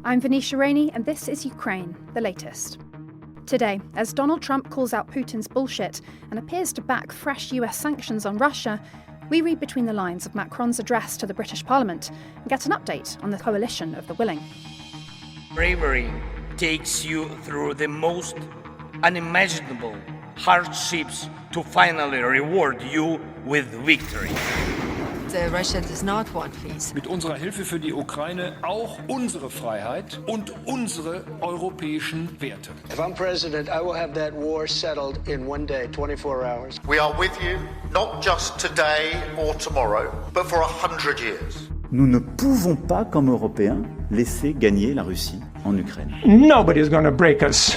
I'm Venetia Rainey, and this is Ukraine, the latest. Today, as Donald Trump calls out Putin's bullshit and appears to back fresh US sanctions on Russia, we read between the lines of Macron's address to the British Parliament and get an update on the coalition of the willing. Bravery takes you through the most unimaginable hardships to finally reward you with victory. Russia does not want peace. Mit unserer Hilfe für die Ukraine auch unsere Freiheit und unsere europäischen Werte. If I'm president, I will have that war settled in one day, 24 hours. We are with you, not just today or tomorrow, but for 100 years. Nous ne pouvons pas, comme Européens, laisser gagner la Russie en Ukraine. Nobody's going to break us.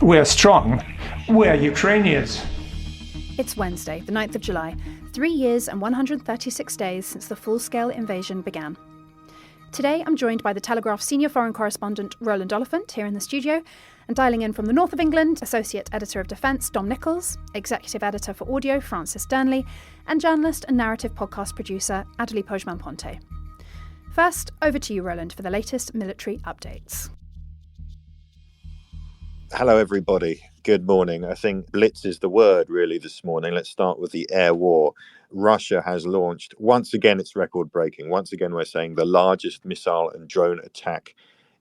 We're strong. We're Ukrainians. It's Wednesday, the 9th of July, 3 years and 136 days since the full-scale invasion began. Today I'm joined by the Telegraph senior foreign correspondent Roland Oliphant here in the studio, and dialing in from the north of England, Associate Editor of Defence Dom Nicholls, Executive Editor for Audio Francis Dearnley, and journalist and narrative podcast producer Adélie Pojzman-Pontay. First, over to you, Roland, for the latest military updates. Hello, everybody. Good morning. I think blitz is the word really this morning. Let's start with the air war. Russia has launched, once again, it's record-breaking. Once again, we're saying the largest missile and drone attack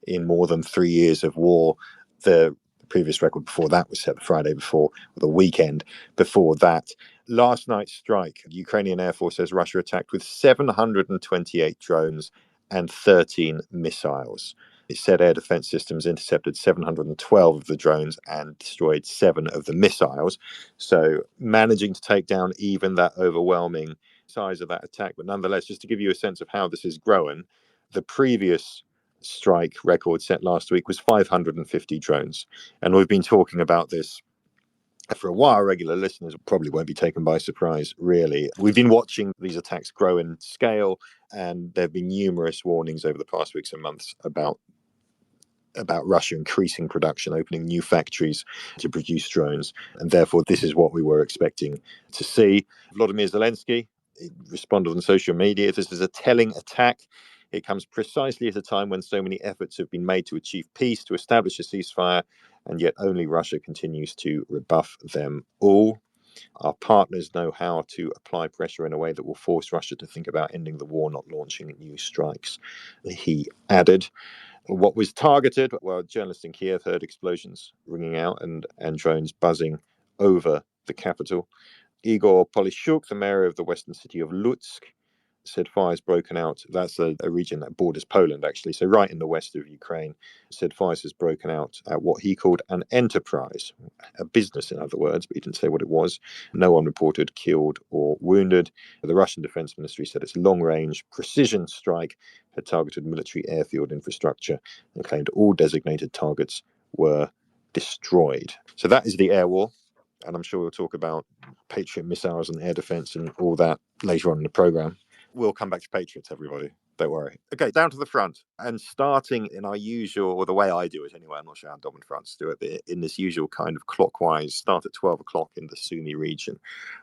in more than 3 years of war. The previous record before that was set the Friday before, or the weekend before that. Last night's strike, the Ukrainian Air Force says Russia attacked with 728 drones and 13 missiles. It said air defense systems intercepted 712 of the drones and destroyed 7 of the missiles. So managing to take down even that overwhelming size of that attack. But nonetheless, just to give you a sense of how this is growing, the previous strike record set last week was 550 drones. And we've been talking about this for a while. Regular listeners probably won't be taken by surprise, really. We've been watching these attacks grow in scale, and there have been numerous warnings over the past weeks and months about Russia increasing production, opening new factories to produce drones. And therefore, this is what we were expecting to see. Vladimir Zelensky responded on social media. This is a telling attack. It comes precisely at a time when so many efforts have been made to achieve peace, to establish a ceasefire, and yet only Russia continues to rebuff them all. Our partners know how to apply pressure in a way that will force Russia to think about ending the war, not launching new strikes, he added. What was targeted? Well, journalists in Kiev heard explosions ringing out and drones buzzing over the capital. Igor Polishuk, the mayor of the western city of Lutsk, said fires broken out. That's a region that borders Poland, actually. So right in the west of Ukraine, said fires has broken out at what he called an enterprise, a business, in other words, but he didn't say what it was. No one reported killed or wounded. The Russian Defense Ministry said its long-range precision strike had targeted military airfield infrastructure and claimed all designated targets were destroyed. So that is the air war. And I'm sure we'll talk about Patriot missiles and air defense and all that later on in the program. We'll come back to Patriots, everybody. Don't worry. Okay, down to the front. And starting in our usual, or the way I do it anyway, I'm not sure how Dom and France do it, but in this usual kind of clockwise, start at 12 o'clock in the Sumy region.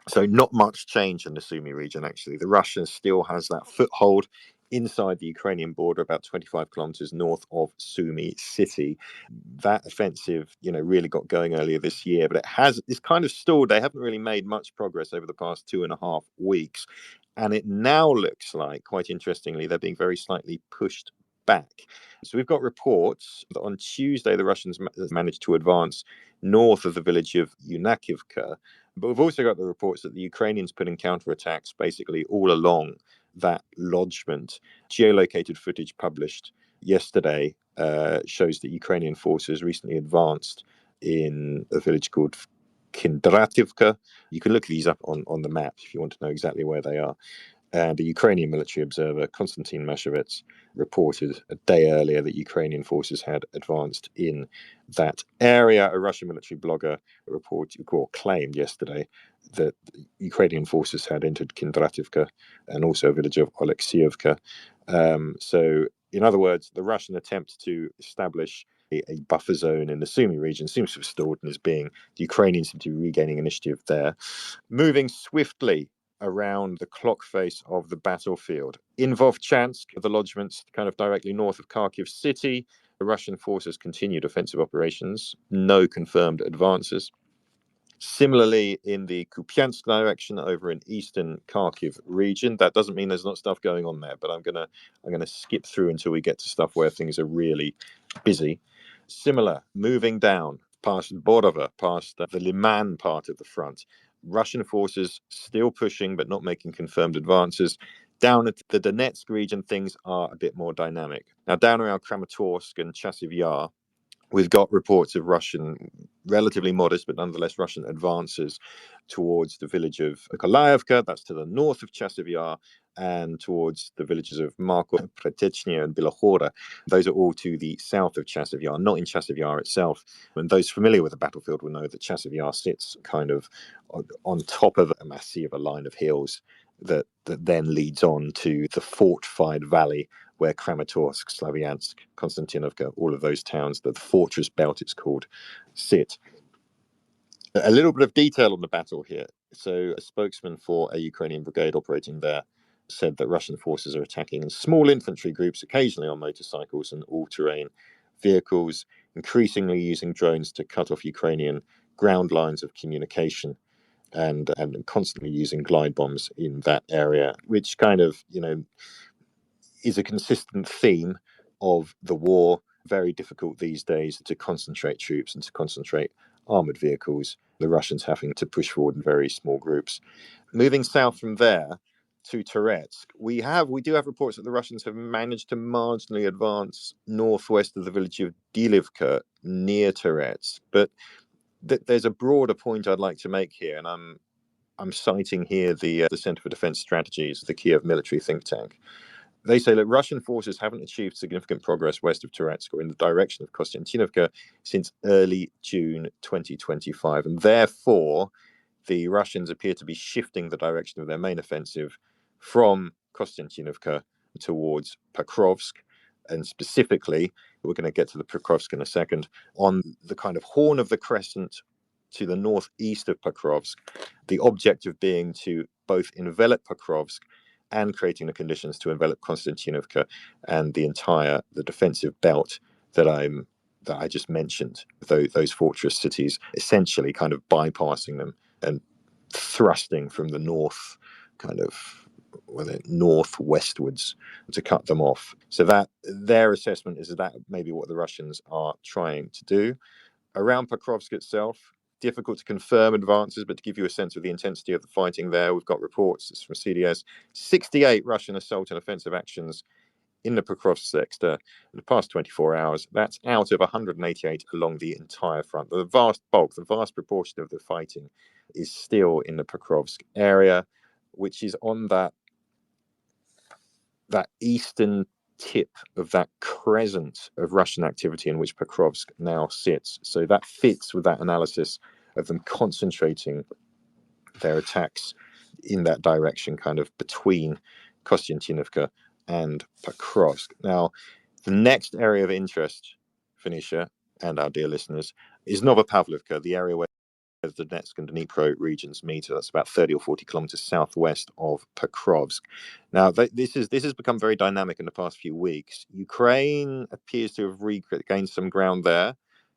So not much change in the Sumy region, actually. The Russians still has that foothold inside the Ukrainian border, about 25 kilometers north of Sumy city. That offensive, really got going earlier this year, but it's kind of stalled. They haven't really made much progress over the past 2.5 weeks. And it now looks like, quite interestingly, they're being very slightly pushed back. So we've got reports that on Tuesday, the Russians managed to advance north of the village of Yunakivka. But we've also got the reports that the Ukrainians put in counterattacks basically all along that lodgement. Geolocated footage published yesterday shows that Ukrainian forces recently advanced in a village called Kindrativka. You can look these up on the map if you want to know exactly where they are. And a Ukrainian military observer, Konstantin Mashevets, reported a day earlier that Ukrainian forces had advanced in that area. A Russian military blogger claimed yesterday that Ukrainian forces had entered Kindrativka and also a village of Oleksievka. So, in other words, the Russian attempt to establish a buffer zone in the Sumy region seems to have stalled and the Ukrainians seem to be regaining initiative there. Moving swiftly around the clock face of the battlefield. In Vovchansk, the lodgements kind of directly north of Kharkiv city, the Russian forces continued offensive operations, no confirmed advances. Similarly, in the Kupiansk direction over in eastern Kharkiv region, that doesn't mean there's not stuff going on there, but I'm gonna skip through until we get to stuff where things are really busy. Similar, moving down past Borova, past the Liman part of the front, Russian forces still pushing but not making confirmed advances. Down at the Donetsk region, things are a bit more dynamic. Now, down around Kramatorsk and Chasiv Yar, we've got reports of Russian, relatively modest, but nonetheless Russian advances towards the village of Nikolaevka, that's to the north of Chasiv Yar, and towards the villages of Marko, Pretechnya, and Bilohora. Those are all to the south of Chasiv Yar, not in Chasiv Yar itself. And those familiar with the battlefield will know that Chasiv Yar sits kind of on top of a massive line of hills that then leads on to the fortified valley where Kramatorsk, Slavyansk, Konstantinovka, all of those towns, the fortress belt it's called, sit. A little bit of detail on the battle here. So a spokesman for a Ukrainian brigade operating there said that Russian forces are attacking in small infantry groups, occasionally on motorcycles and all-terrain vehicles, increasingly using drones to cut off Ukrainian ground lines of communication, and constantly using glide bombs in that area, which kind of, is a consistent theme of the war. Very difficult these days to concentrate troops and to concentrate armored vehicles. The Russians having to push forward in very small groups. Moving south from there to Toretsk, we do have reports that the Russians have managed to marginally advance northwest of the village of Dilivka near Toretsk. But there's a broader point I'd like to make here, and I'm citing here the Center for Defense Strategies, the Kiev military think tank. They say that Russian forces haven't achieved significant progress west of Toretsk or in the direction of Konstantinovka since early June 2025. And therefore, the Russians appear to be shifting the direction of their main offensive from Konstantinovka towards Pokrovsk. And specifically, we're going to get to the Pokrovsk in a second, on the kind of horn of the crescent to the northeast of Pokrovsk, the objective being to both envelop Pokrovsk and creating the conditions to envelop Konstantinovka and the defensive belt that I just mentioned, those fortress cities, essentially kind of bypassing them and thrusting from the north, kind of northwestwards, to cut them off. So that their assessment is that maybe what the Russians are trying to do. Around Pokrovsk itself, difficult to confirm advances, but to give you a sense of the intensity of the fighting there, we've got reports from CDS, 68 Russian assault and offensive actions in the Pokrovsk sector in the past 24 hours. That's out of 188 along the entire front. The vast proportion of the fighting is still in the Pokrovsk area, which is on that eastern tip of that crescent of Russian activity in which Pokrovsk now sits. So that fits with that analysis of them concentrating their attacks in that direction, kind of between Konstantinovka and Pokrovsk. Now, the next area of interest, Venetia and our dear listeners, is Novopavlovka, the area where the Donetsk and Dnipro regions meet. That's about 30 or 40 kilometers southwest of Pokrovsk. Now, this has become very dynamic in the past few weeks. Ukraine appears to have regained some ground there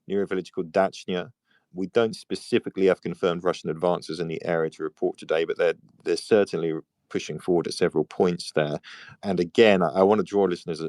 near a village called Dachnya. We don't specifically have confirmed Russian advances in the area to report today, but they're certainly pushing forward at several points there. And again, I want to draw listeners'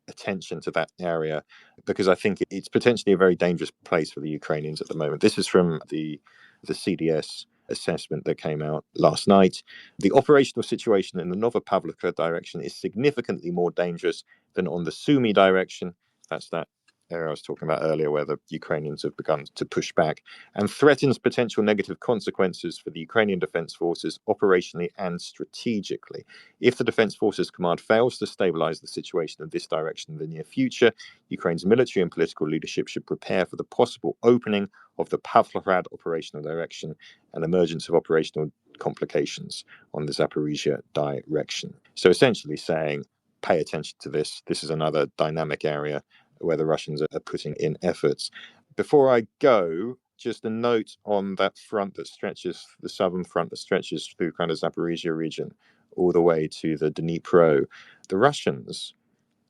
attention to that area because I think it's potentially a very dangerous place for the Ukrainians at the moment. This is from the CDS assessment that came out last night. The operational situation in the Novopavlovka direction is significantly more dangerous than on the Sumy direction. That's that area I was talking about earlier where the Ukrainians have begun to push back, and threatens potential negative consequences for the Ukrainian Defense Forces operationally and strategically. If the Defense Forces Command fails to stabilize the situation in this direction in the near future, Ukraine's military and political leadership should prepare for the possible opening of the Pavlograd operational direction and emergence of operational complications on the Zaporizhia direction. So essentially saying, pay attention to this. This is another dynamic area where the Russians are putting in efforts. Before I go, Just a note on that front that stretches, the southern front that stretches through kind of Zaporizhia region all the way to the Dnipro. The Russians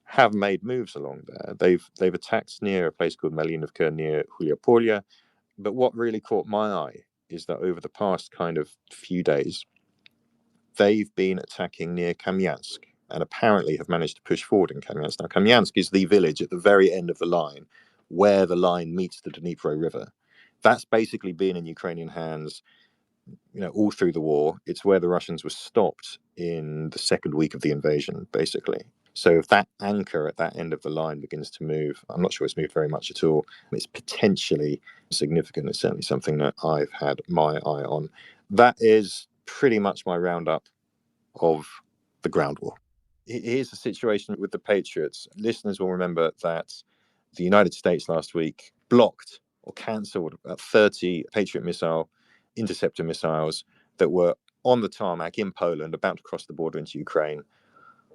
have made moves along there. They've attacked near a place called Malinovka near Huliopolye. But what really caught my eye is that over the past kind of few days, they've been attacking near Kamyansk and apparently have managed to push forward in Kamyansk. Now, Kamyansk is the village at the very end of the line where the line meets the Dnipro River. That's basically been in Ukrainian hands, all through the war. It's where the Russians were stopped in the second week of the invasion, basically. So if that anchor at that end of the line begins to move, I'm not sure it's moved very much at all. It's potentially significant. It's certainly something that I've had my eye on. That is pretty much my roundup of the ground war. Here's the situation with the Patriots. Listeners will remember that the United States last week blocked or cancelled about 30 Patriot interceptor missiles that were on the tarmac in Poland, about to cross the border into Ukraine,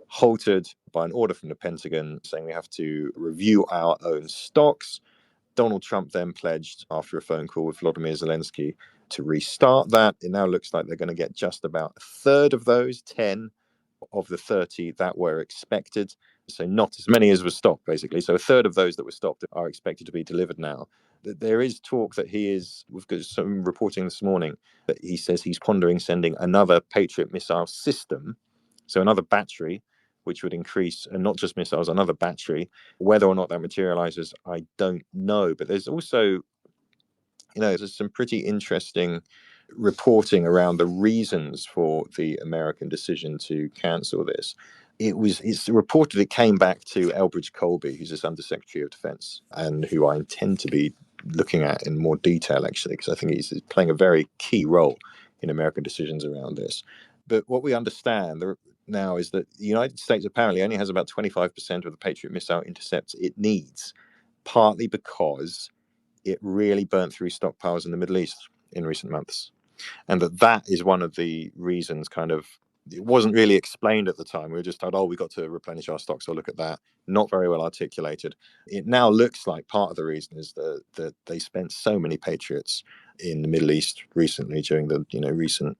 halted by an order from the Pentagon saying we have to review our own stocks. Donald Trump then pledged, after a phone call with Vladimir Zelensky, to restart that. It now looks like they're going to get just about a third of those, 10 of the 30 that were expected. So not as many as were stopped, basically. So a third of those that were stopped are expected to be delivered now. There is talk that we've got some reporting this morning, that he says he's pondering sending another Patriot missile system, so another battery, which would increase, and not just missiles, another battery. Whether or not that materializes, I don't know. But there's also, there's some pretty interesting reporting around the reasons for the American decision to cancel this. It's reported it came back to Elbridge Colby, who's this Undersecretary of Defense, and who I intend to be looking at in more detail, actually, because I think he's playing a very key role in American decisions around this. But what we understand now is that the United States apparently only has about 25% of the Patriot missile intercepts it needs, partly because it really burnt through stockpiles in the Middle East in recent months. And that is one of the reasons it wasn't really explained at the time. We were just told, we got to replenish our stocks, so look at that. Not very well articulated. It now looks like part of the reason is that they spent so many Patriots in the Middle East recently during the recent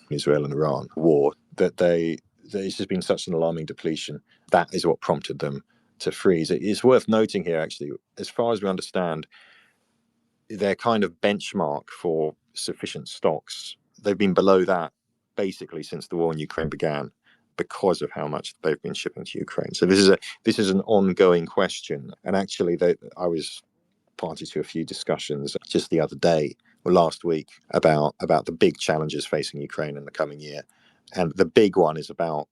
Israel and Iran war, that there's just been such an alarming depletion. That is what prompted them to freeze. It is worth noting here, actually, as far as we understand, their kind of benchmark for sufficient stocks, they've been below that basically since the war in Ukraine began, because of how much they've been shipping to Ukraine. So this is an ongoing question. And actually, I was party to a few discussions just the other day or last week about the big challenges facing Ukraine in the coming year. And the big one is about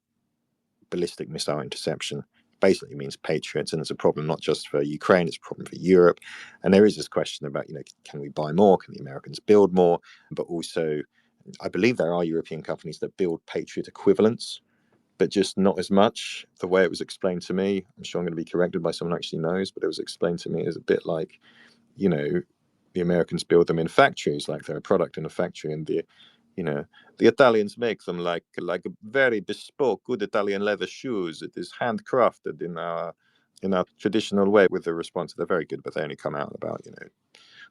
ballistic missile interception. Basically means Patriots, and it's a problem not just for Ukraine, it's a problem for Europe. And there is this question about, can we buy more? Can the Americans build more? But also, I believe there are European companies that build Patriot equivalents, but just not as much. The way it was explained to me, I'm sure I'm going to be corrected by someone who actually knows, but it was explained to me as a bit like, the Americans build them in factories, like they're a product in a factory, and the Italians make them like a very bespoke, good Italian leather shoes. It is handcrafted in our traditional way. With the response, they're very good, but they only come out about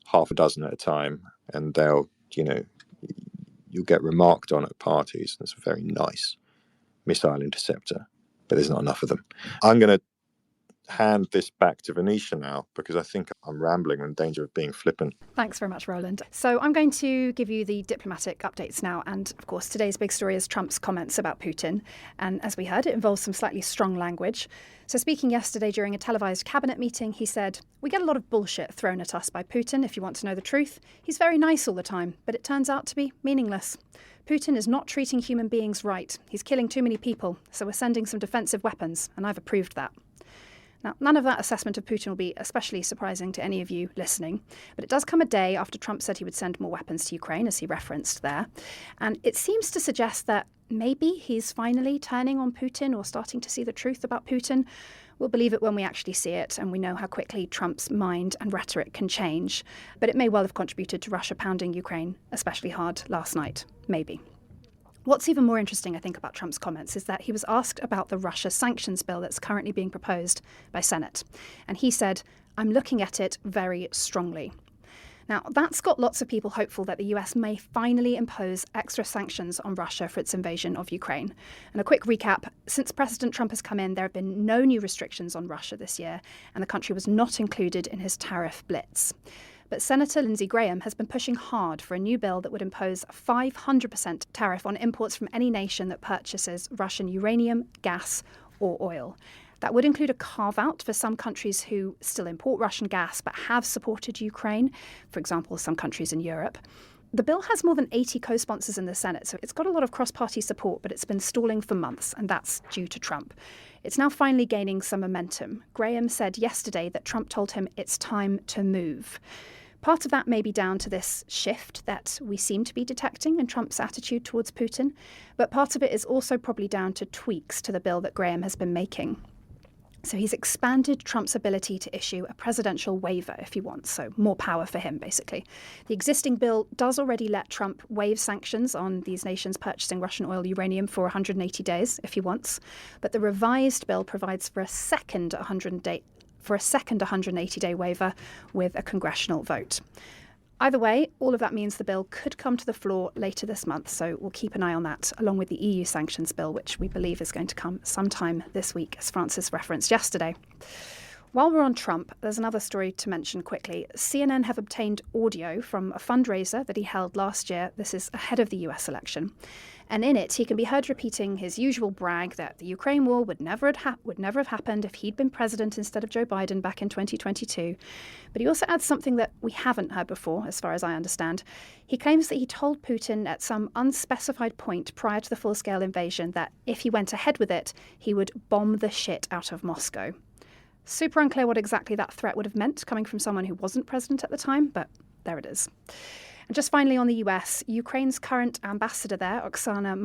half a dozen at a time, and they'll you'll get remarked on at parties. It's a very nice missile interceptor, but there's not enough of them. I'm going to hand this back to Venetia now, because I think I'm rambling and in danger of being flippant. Thanks very much, Roland. So I'm going to give you the diplomatic updates now. And of course, today's big story is Trump's comments about Putin. And as we heard, it involves some slightly strong language. So speaking yesterday during a televised cabinet meeting, he said, "We get a lot of bullshit thrown at us by Putin, if you want to know the truth. He's very nice all the time, but it turns out to be meaningless. Putin is not treating human beings right. He's killing too many people, so we're sending some defensive weapons, and I've approved that." Now, none of that assessment of Putin will be especially surprising to any of you listening, but it does come a day after Trump said he would send more weapons to Ukraine, as he referenced there. And it seems to suggest that maybe he's finally turning on Putin or starting to see the truth about Putin. We'll believe it when we actually see it, and we know how quickly Trump's mind and rhetoric can change. But it may well have contributed to Russia pounding Ukraine especially hard last night. Maybe. What's even more interesting, I think, about Trump's comments is that he was asked about the Russia sanctions bill that's currently being proposed by Senate. And he said, "I'm looking at it very strongly." Now, that's got lots of people hopeful that the US may finally impose extra sanctions on Russia for its invasion of Ukraine. And a quick recap, since President Trump has come in, there have been no new restrictions on Russia this year, and the country was not included in his tariff blitz. But Senator Lindsey Graham has been pushing hard for a new bill that would impose a 500% tariff on imports from any nation that purchases Russian uranium, gas, or oil. That would include a carve-out for some countries who still import Russian gas but have supported Ukraine, for example, some countries in Europe. The bill has more than 80 co-sponsors in the Senate, so it's got a lot of cross-party support, but it's been stalling for months, and that's due to Trump. It's now finally gaining some momentum. Graham said yesterday that Trump told him it's time to move. Part of that may be down to this shift that we seem to be detecting in Trump's attitude towards Putin, but part of it is also probably down to tweaks to the bill that Graham has been making. So he's expanded Trump's ability to issue a presidential waiver if he wants, so more power for him, basically. The existing bill does already let Trump waive sanctions on these nations purchasing Russian oil uranium for 180 days if he wants, but the revised bill provides for a second 180-day waiver with a congressional vote. Either way, all of that means the bill could come to the floor later this month, so we'll keep an eye on that, along with the EU sanctions bill, which we believe is going to come sometime this week, as Francis referenced yesterday. While we're on Trump, there's another story to mention quickly. CNN have obtained audio from a fundraiser that he held last year. This is ahead of the US election. And in it, he can be heard repeating his usual brag that the Ukraine war would never have happened if he'd been president instead of Joe Biden back in 2022. But he also adds something that we haven't heard before, as far as I understand. He claims that he told Putin at some unspecified point prior to the full-scale invasion that if he went ahead with it, he would bomb the shit out of Moscow. Super unclear what exactly that threat would have meant coming from someone who wasn't president at the time, but there it is. And just finally on the US, Ukraine's current ambassador there, Oksana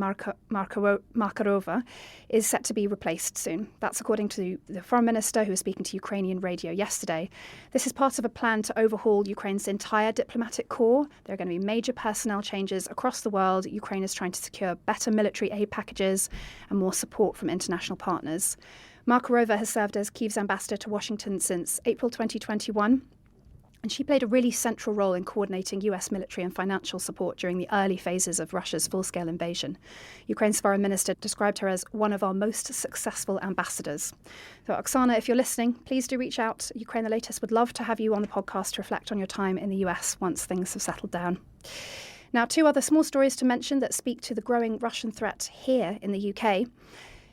Markarova, is set to be replaced soon. That's according to the foreign minister who was speaking to Ukrainian radio yesterday. This is part of a plan to overhaul Ukraine's entire diplomatic corps. There are going to be major personnel changes across the world. Ukraine is trying to secure better military aid packages and more support from international partners. Markarova has served as Kyiv's ambassador to Washington since April 2021. And she played a really central role in coordinating US military and financial support during the early phases of Russia's full-scale invasion. Ukraine's foreign minister described her as one of our most successful ambassadors. So Oksana, if you're listening, please do reach out. Ukraine the Latest would love to have you on the podcast to reflect on your time in the US once things have settled down. Now, two other small stories to mention that speak to the growing Russian threat here in the UK.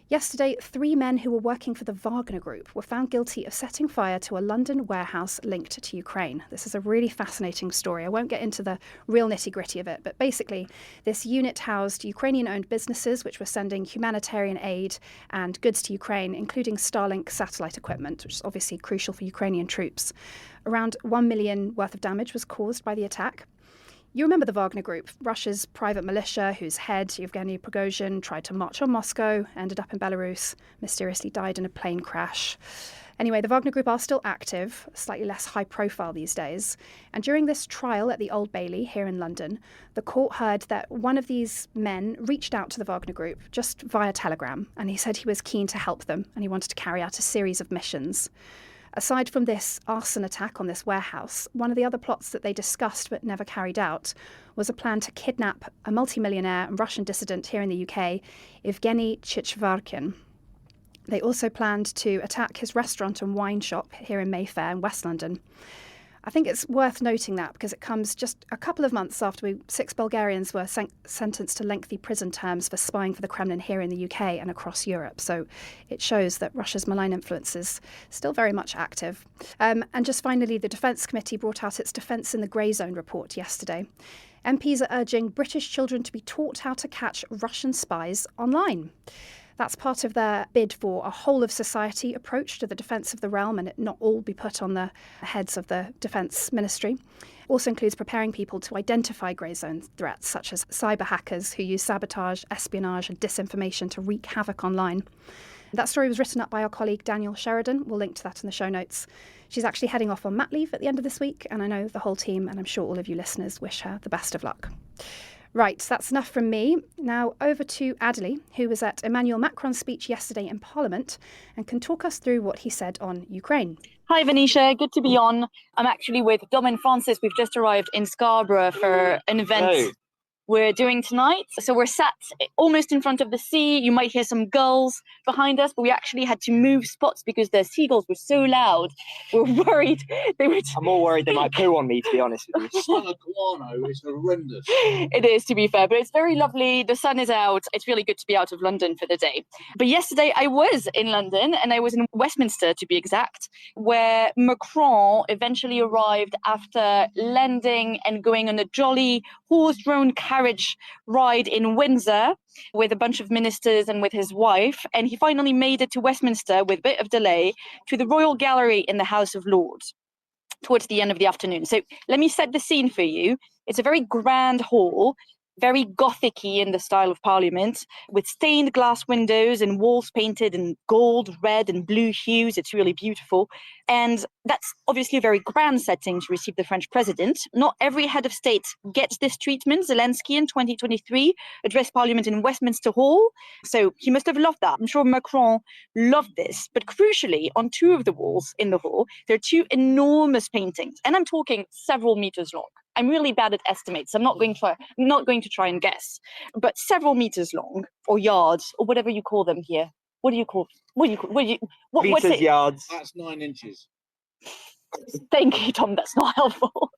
Yesterday, 3 men who were working for the Wagner Group were found guilty of setting fire to a London warehouse linked to Ukraine. This is a really fascinating story. I won't get into the real nitty-gritty of it, but basically, this unit housed Ukrainian-owned businesses which were sending humanitarian aid and goods to Ukraine, including Starlink satellite equipment, which is obviously crucial for Ukrainian troops. Around 1 million worth of damage was caused by the attack. You remember the Wagner Group, Russia's private militia whose head, Yevgeny Prigozhin, tried to march on Moscow, ended up in Belarus, mysteriously died in a plane crash. Anyway, the Wagner Group are still active, slightly less high profile these days. And during this trial at the Old Bailey here in London, the court heard that one of these men reached out to the Wagner Group just via Telegram, and he said he was keen to help them and he wanted to carry out a series of missions. Aside from this arson attack on this warehouse, one of the other plots that they discussed but never carried out was a plan to kidnap a multimillionaire and Russian dissident here in the UK, Evgeny Chichvarkin. They also planned to attack his restaurant and wine shop here in Mayfair in West London. I think it's worth noting that because it comes just a couple of months after 6 Bulgarians were sentenced to lengthy prison terms for spying for the Kremlin here in the UK and across Europe. So it shows that Russia's malign influence is still very much active. And just finally, the Defence Committee brought out its Defence in the Grey Zone report yesterday. MPs are urging British children to be taught how to catch Russian spies online. That's part of their bid for a whole-of-society approach to the defence of the realm and it not all be put on the heads of the Defence Ministry. Also includes preparing people to identify grey zone threats, such as cyber hackers who use sabotage, espionage and disinformation to wreak havoc online. That story was written up by our colleague Daniel Sheridan. We'll link to that in the show notes. She's actually heading off on mat leave at the end of this week, and I know the whole team, and I'm sure all of you listeners, wish her the best of luck. Right, that's enough from me. Now over to Adélie, who was at Emmanuel Macron's speech yesterday in Parliament and can talk us through what he said on Ukraine. Hi, Venetia. Good to be on. I'm actually with Dom and Francis. We've just arrived in Scarborough for an event we're doing tonight. So we're sat almost in front of the sea. You might hear some gulls behind us, but we actually had to move spots because the seagulls were so loud. We're worried they would... I'm more worried they might poo on me, to be honest with you. Guano is horrendous. It is, to be fair, but it's very lovely. The sun is out. It's really good to be out of London for the day. But yesterday I was in London, and I was in Westminster, to be exact, where Macron eventually arrived after landing and going on a jolly horse-drawn carriage ride in Windsor with a bunch of ministers and with his wife. And he finally made it to Westminster with a bit of delay to the Royal Gallery in the House of Lords towards the end of the afternoon. So let me set the scene for you. It's a very grand hall, very Gothic-y in the style of Parliament, with stained glass windows and walls painted in gold, red and blue hues. It's really beautiful. And that's obviously a very grand setting to receive the French president. Not every head of state gets this treatment. Zelensky in 2023 addressed Parliament in Westminster Hall. So he must have loved that. I'm sure Macron loved this. But crucially, on two of the walls in the hall, there are two enormous paintings. And I'm talking several meters long. I'm really bad at estimates. I'm not going to try and guess, but several meters long, or yards, or whatever you call them here. What do you call? What's it? Yards. That's 9 inches. Thank you, Tom. That's not helpful.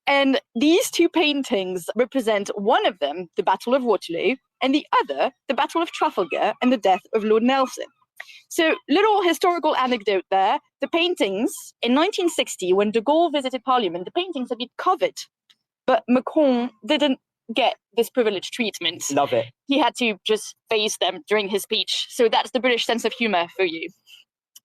And these two paintings represent, one of them, the Battle of Waterloo, and the other, the Battle of Trafalgar and the death of Lord Nelson. So, little historical anecdote there. The paintings, in 1960, when de Gaulle visited Parliament, the paintings had been covered, but Macron didn't get this privileged treatment. Love it. He had to just face them during his speech. So that's the British sense of humour for you.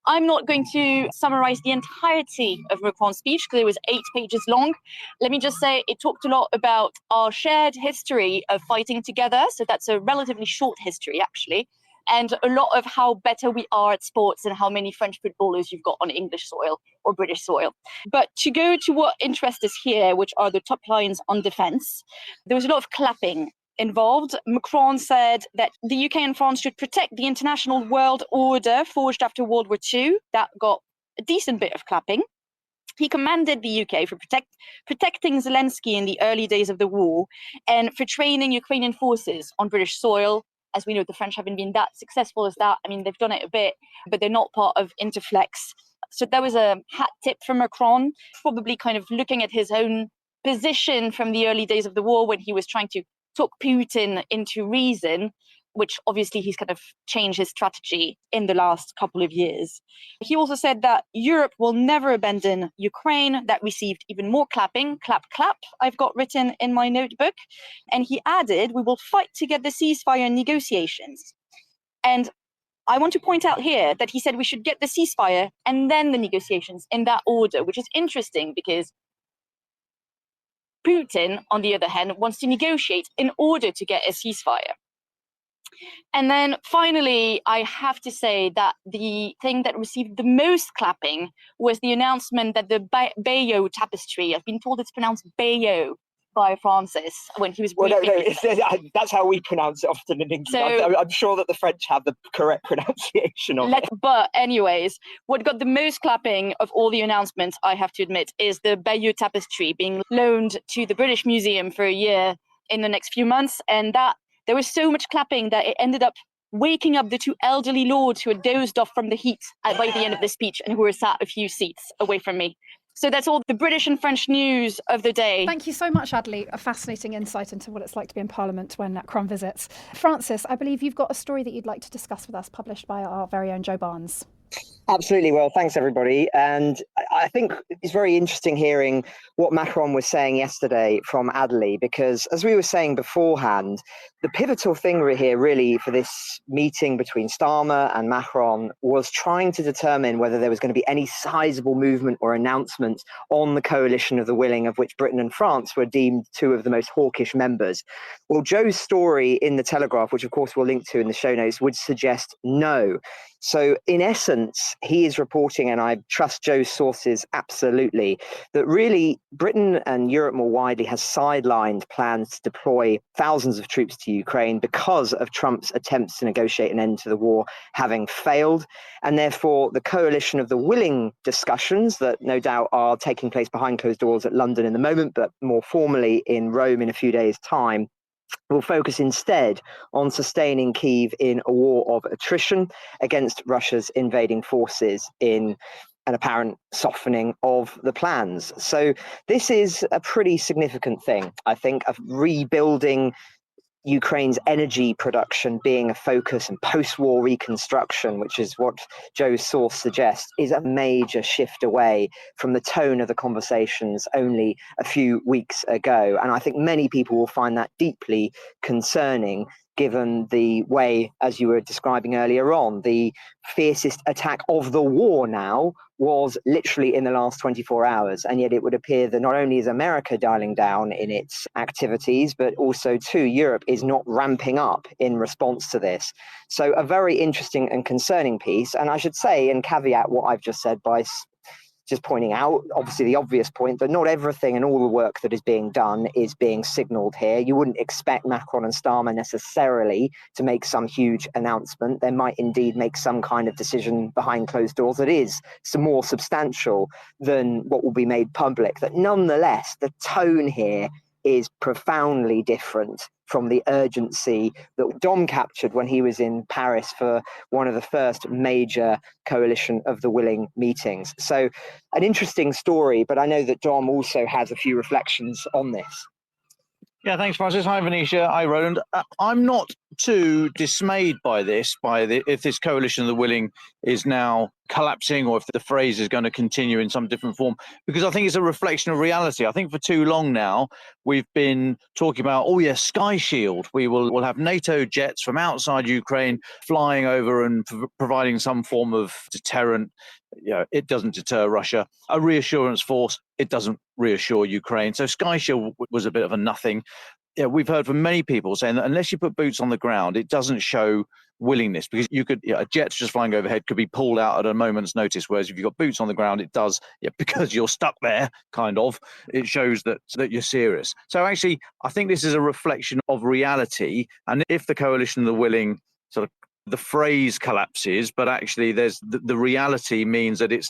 I'm not going to summarize the entirety of Macron's speech because it was 8 pages long. Let me just say it talked a lot about our shared history of fighting together. So that's a relatively short history, actually. And a lot of how better we are at sports and how many French footballers you've got on English soil or British soil. But to go to what interests us here, which are the top lines on defence, there was a lot of clapping involved. Macron said that the UK and France should protect the international world order forged after World War II. That got a decent bit of clapping. He commended the UK for protecting Zelensky in the early days of the war and for training Ukrainian forces on British soil. As we know, the French haven't been that successful as that. I mean, they've done it a bit, but they're not part of Interflex. So that was a hat tip from Macron, probably kind of looking at his own position from the early days of the war when he was trying to talk Putin into reason, which obviously he's kind of changed his strategy in the last couple of years. He also said that Europe will never abandon Ukraine. That received even more clapping, clap, clap, I've got written in my notebook. And he added, we will fight to get the ceasefire negotiations. And I want to point out here that he said we should get the ceasefire and then the negotiations in that order, which is interesting because Putin, on the other hand, wants to negotiate in order to get a ceasefire. And then finally, I have to say that the thing that received the most clapping was the announcement that the Bayeux tapestry, I've been told it's pronounced Bayeux by Francis when he was briefing. Well, no, that's how we pronounce it often in English. So, I'm sure that the French have the correct pronunciation of it. But anyways, what got the most clapping of all the announcements, I have to admit, is the Bayeux tapestry being loaned to the British Museum for a year in the next few months. And that there was so much clapping that it ended up waking up the two elderly lords who had dozed off from the heat by the end of the speech and who were sat a few seats away from me. So that's all the British and French news of the day. Thank you so much, Adélie. A fascinating insight into what it's like to be in Parliament when Macron visits. Francis, I believe you've got a story that you'd like to discuss with us, published by our very own Joe Barnes. Absolutely. Well, thanks, everybody. And I think it's very interesting hearing what Macron was saying yesterday from Adélie, because as we were saying beforehand, the pivotal thing here really for this meeting between Starmer and Macron was trying to determine whether there was going to be any sizable movement or announcement on the coalition of the willing, of which Britain and France were deemed two of the most hawkish members. Well, Joe's story in the Telegraph, which of course we'll link to in the show notes, would suggest no. So in essence, he is reporting, and I trust Joe's sources absolutely, that really Britain and Europe more widely has sidelined plans to deploy thousands of troops to Ukraine because of Trump's attempts to negotiate an end to the war having failed. And therefore, the coalition of the willing discussions that no doubt are taking place behind closed doors at London in the moment, but more formally in Rome in a few days' time, will focus instead on sustaining Kyiv in a war of attrition against Russia's invading forces in an apparent softening of the plans. So this is a pretty significant thing, I think, of rebuilding Ukraine's energy production being a focus, and post-war reconstruction, which is what Joe's source suggests, is a major shift away from the tone of the conversations only a few weeks ago. And I think many people will find that deeply concerning, given the way, as you were describing earlier on, the fiercest attack of the war now was literally in the last 24 hours. And yet it would appear that not only is America dialing down in its activities, but also too, Europe is not ramping up in response to this. So a very interesting and concerning piece. And I should say, and caveat what I've just said by just pointing out, obviously, the obvious point that not everything and all the work that is being done is being signalled here. You wouldn't expect Macron and Starmer necessarily to make some huge announcement. They might indeed make some kind of decision behind closed doors that is some more substantial than what will be made public. That nonetheless, the tone here is profoundly different from the urgency that Dom captured when he was in Paris for one of the first major coalition of the willing meetings. So an interesting story, but I know that Dom also has a few reflections on this. Yeah, thanks, Francis. Hi, Venetia. Hi, Roland. I'm not too dismayed by this, if this coalition of the willing is now collapsing, or if the phrase is going to continue in some different form, because I think it's a reflection of reality. I think for too long now, we've been talking about, oh yes, Sky Shield. We'll have NATO jets from outside Ukraine flying over and providing some form of deterrent. It doesn't deter Russia. A reassurance force, it doesn't reassure Ukraine. So Sky Shield was a bit of a nothing. We've heard from many people saying that unless you put boots on the ground, it doesn't show willingness, because a jet just flying overhead could be pulled out at a moment's notice. Whereas if you've got boots on the ground, it does, because you're stuck there, kind of, it shows that you're serious. So actually, I think this is a reflection of reality. And if the coalition of the willing sort of the phrase collapses, but actually there's the reality means that it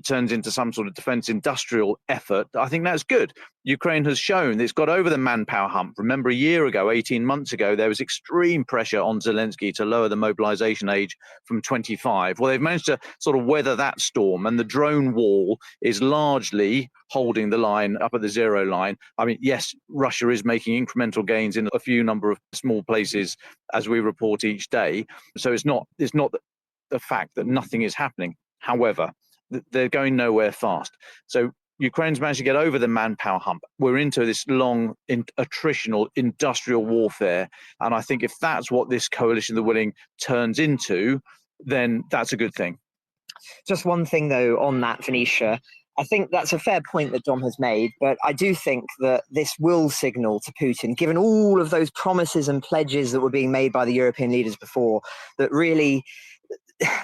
turns into some sort of defense industrial effort. I think that's good. Ukraine has shown it's got over the manpower hump. Remember, a year ago, 18 months ago, there was extreme pressure on Zelensky to lower the mobilization age from 25. Well, they've managed to sort of weather that storm, and the drone wall is largely holding the line up at the zero line. I mean, yes, Russia is making incremental gains in a few number of small places as we report each day. So it's not the fact that nothing is happening. However, they're going nowhere fast. So Ukraine's managed to get over the manpower hump. We're into this long attritional industrial warfare. And I think if that's what this coalition of the willing turns into, then that's a good thing. Just one thing, though, on that, Venetia. I think that's a fair point that Dom has made, but I do think that this will signal to Putin, given all of those promises and pledges that were being made by the European leaders before, that really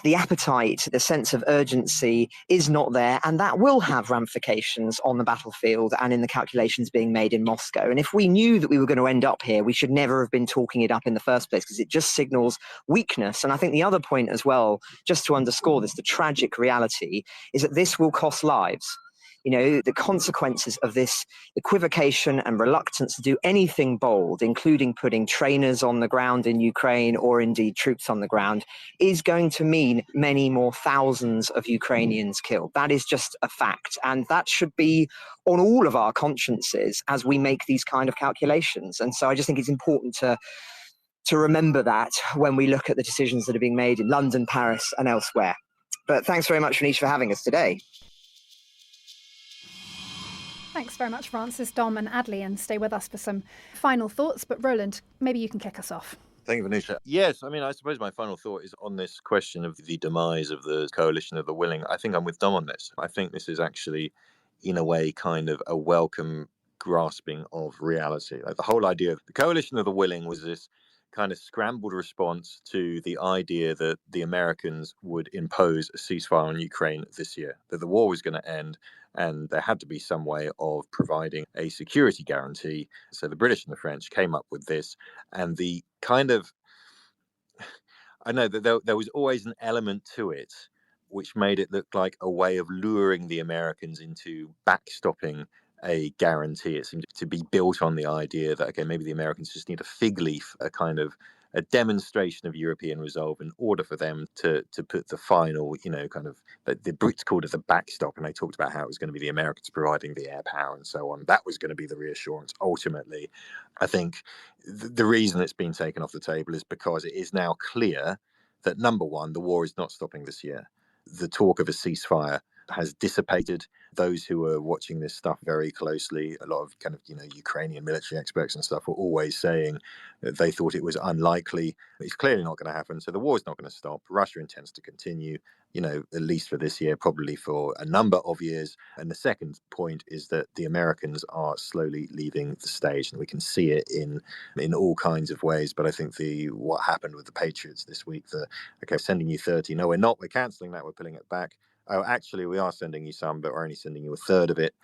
the appetite, the sense of urgency is not there, and that will have ramifications on the battlefield and in the calculations being made in Moscow. And if we knew that we were going to end up here, we should never have been talking it up in the first place, because it just signals weakness. And I think the other point as well, just to underscore this, the tragic reality is that this will cost lives. The consequences of this equivocation and reluctance to do anything bold, including putting trainers on the ground in Ukraine or indeed troops on the ground, is going to mean many more thousands of Ukrainians killed. That is just a fact. And that should be on all of our consciences as we make these kind of calculations. And so I just think it's important to remember that when we look at the decisions that are being made in London, Paris, and elsewhere. But thanks very much, Venetia, for having us today. Thanks very much, Francis, Dom and Adélie, and stay with us for some final thoughts. But Roland, maybe you can kick us off. Thank you, Venetia. Yes, I mean, I suppose my final thought is on this question of the demise of the coalition of the willing. I think I'm with Dom on this. I think this is actually, in a way, kind of a welcome grasping of reality. Like the whole idea of the coalition of the willing was this kind of scrambled response to the idea that the Americans would impose a ceasefire on Ukraine this year, that the war was going to end, and there had to be some way of providing a security guarantee. So the British and the French came up with this, and the kind of, I know that there was always an element to it which made it look like a way of luring the Americans into backstopping a guarantee. It seemed to be built on the idea that, okay, maybe the Americans just need a fig leaf, a kind of a demonstration of European resolve in order for them to put the final, kind of, the Brits called it the backstop, and they talked about how it was going to be the Americans providing the air power and so on. That was going to be the reassurance. Ultimately, I think the reason it's been taken off the table is because it is now clear that, number one, the war is not stopping this year. The talk of a ceasefire has dissipated. Those who are watching this stuff very closely, a lot of kind of, Ukrainian military experts and stuff were always saying that they thought it was unlikely. It's clearly not going to happen. So the war is not going to stop. Russia intends to continue, at least for this year, probably for a number of years. And the second point is that the Americans are slowly leaving the stage, and we can see it in all kinds of ways. But I think what happened with the Patriots this week, sending you 30. No, we're not. We're cancelling that. We're pulling it back. Oh, actually, we are sending you some, but we're only sending you a third of it.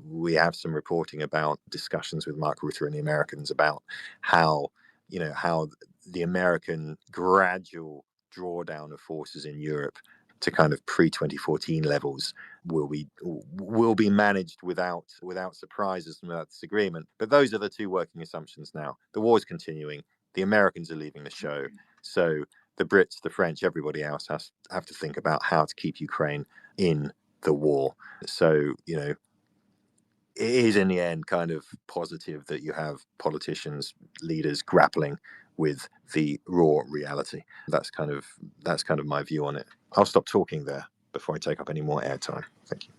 We have some reporting about discussions with Mark Rutte and the Americans about how the American gradual drawdown of forces in Europe to kind of pre-2014 levels will be managed without surprises and without disagreement. But those are the two working assumptions now. The war is continuing. The Americans are leaving the show. So the Brits, the French, everybody else have to think about how to keep Ukraine in the war. So, it is in the end kind of positive that you have politicians, leaders grappling with the raw reality. That's kind of my view on it. I'll stop talking there before I take up any more airtime. Thank you.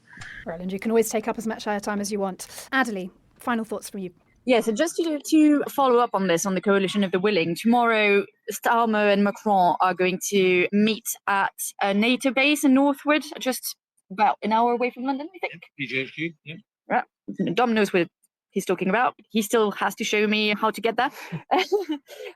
Roland, you can always take up as much airtime as you want. Adélie, final thoughts from you. Yeah, so just to follow up on this, on the coalition of the willing, tomorrow Starmer and Macron are going to meet at a NATO base in Northwood, just about an hour away from London, I think. PGHQ, yeah. Right. Dom knows what he's talking about. He still has to show me how to get there.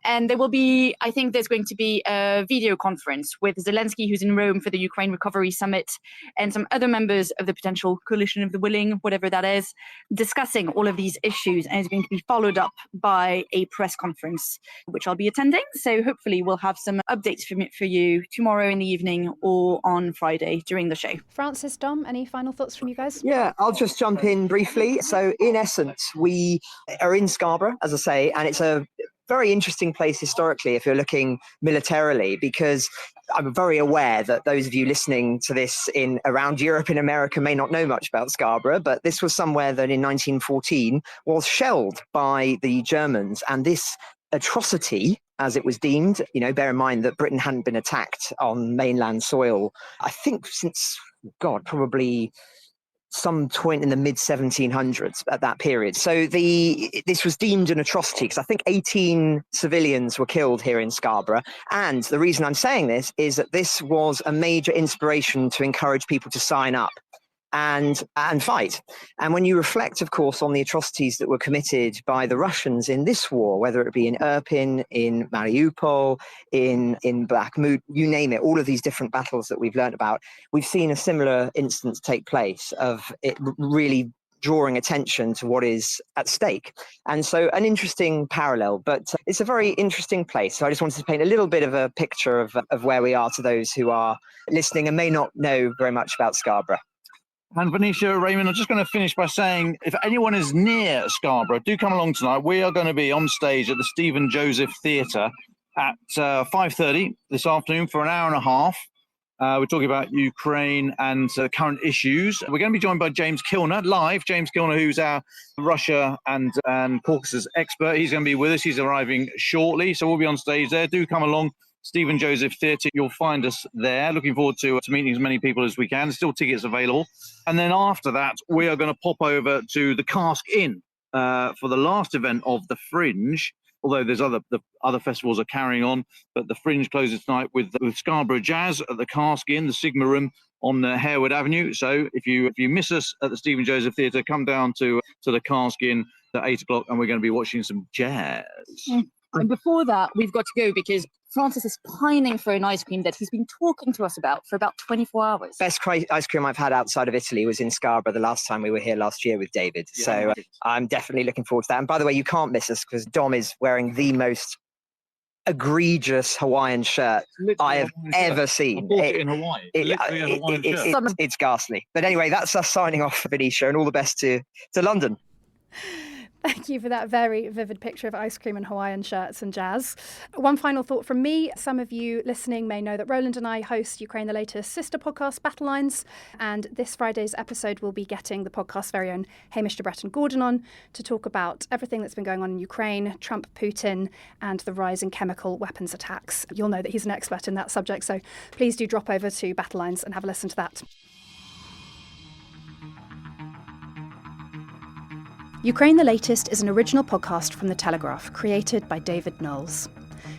And there will be, I think there's going to be a video conference with Zelensky, who's in Rome for the Ukraine Recovery Summit, and some other members of the potential coalition of the willing, whatever that is, discussing all of these issues. And it's going to be followed up by a press conference, which I'll be attending. So hopefully we'll have some updates for you tomorrow in the evening or on Friday during the show. Francis, Dom, any final thoughts from you guys? Yeah, I'll just jump in briefly. So in essence, we are in Scarborough, as I say, and it's a very interesting place historically if you're looking militarily, because I'm very aware that those of you listening to this around Europe and America may not know much about Scarborough, but this was somewhere that in 1914 was shelled by the Germans, and this atrocity, as it was deemed, bear in mind that Britain hadn't been attacked on mainland soil, I think since, probably some point in the mid-1700s at that period. So this was deemed an atrocity because I think 18 civilians were killed here in Scarborough. And the reason I'm saying this is that this was a major inspiration to encourage people to sign up and fight. And when you reflect, of course, on the atrocities that were committed by the Russians in this war, whether it be in Irpin, in Mariupol, in Bakhmut, you name it, all of these different battles that we've learned about, we've seen a similar instance take place of it really drawing attention to what is at stake. And so an interesting parallel, but it's a very interesting place. So I just wanted to paint a little bit of a picture of where we are to those who are listening and may not know very much about Scarborough. And Venetia Rainey, I'm just going to finish by saying, if anyone is near Scarborough, do come along tonight. We are going to be on stage at the Stephen Joseph Theatre at 5:30 this afternoon for an hour and a half. We're talking about Ukraine and current issues. We're going to be joined by James Kilner, live. James Kilner, who's our Russia and Caucasus expert. He's going to be with us. He's arriving shortly, so we'll be on stage there. Do come along. Stephen Joseph Theatre, you'll find us there. Looking forward to meeting as many people as we can. There's still tickets available. And then after that, we are going to pop over to the Cask Inn for the last event of the Fringe. Although the other festivals are carrying on, but the Fringe closes tonight with Scarborough Jazz at the Cask Inn, the Sigma Room on Harewood Avenue. So if you miss us at the Stephen Joseph Theatre, come down to the Cask Inn at 8 o'clock, and we're going to be watching some jazz. And before that, we've got to go because Francis is pining for an ice cream that he's been talking to us about for about 24 hours. Best ice cream I've had outside of Italy was in Scarborough the last time we were here last year with David. Yeah, so I'm definitely looking forward to that. And by the way, you can't miss us because Dom is wearing the most egregious Hawaiian shirt I have ever seen. I bought it in Hawaii. Literally a Hawaiian shirt. It's ghastly. But anyway, that's us signing off, Venetia, and all the best to London. Thank you for that very vivid picture of ice cream and Hawaiian shirts and jazz. One final thought from me. Some of you listening may know that Roland and I host Ukraine the Latest sister podcast, Battle Lines. And this Friday's episode will be getting the podcast's very own Hamish de Bretton-Gordon on to talk about everything that's been going on in Ukraine, Trump, Putin, and the rise in chemical weapons attacks. You'll know that he's an expert in that subject, so please do drop over to Battle Lines and have a listen to that. Ukraine the Latest is an original podcast from The Telegraph, created by David Nicholls.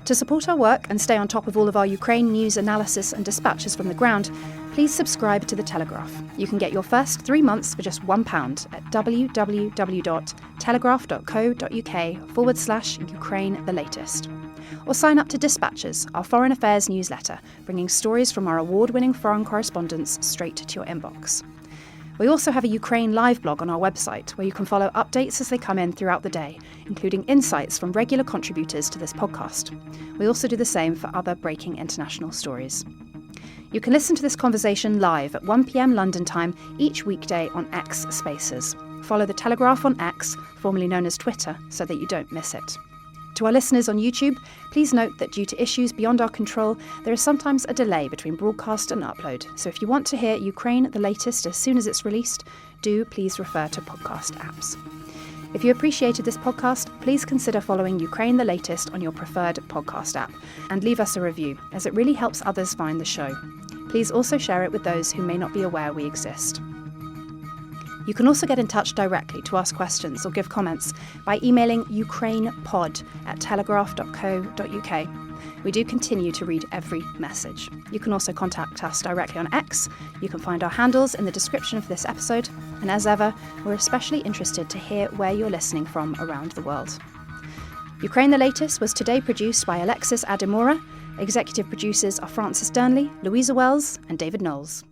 To support our work and stay on top of all of our Ukraine news, analysis and dispatches from the ground, please subscribe to The Telegraph. You can get your first 3 months for just £1 at www.telegraph.co.uk/Ukraine the Latest. Or sign up to Dispatches, our foreign affairs newsletter, bringing stories from our award-winning foreign correspondents straight to your inbox. We also have a Ukraine live blog on our website where you can follow updates as they come in throughout the day, including insights from regular contributors to this podcast. We also do the same for other breaking international stories. You can listen to this conversation live at 1 p.m. London time each weekday on X Spaces. Follow The Telegraph on X, formerly known as Twitter, so that you don't miss it. To our listeners on YouTube, please note that due to issues beyond our control, there is sometimes a delay between broadcast and upload. So if you want to hear Ukraine the Latest as soon as it's released, do please refer to podcast apps. If you appreciated this podcast, please consider following Ukraine the Latest on your preferred podcast app and leave us a review, as it really helps others find the show. Please also share it with those who may not be aware we exist. You can also get in touch directly to ask questions or give comments by emailing ukrainepod@telegraph.co.uk. We do continue to read every message. You can also contact us directly on X. You can find our handles in the description of this episode. And as ever, we're especially interested to hear where you're listening from around the world. Ukraine the Latest was today produced by Alexis Ademora. Executive producers are Francis Dearnley, Louisa Wells and David Nicholls.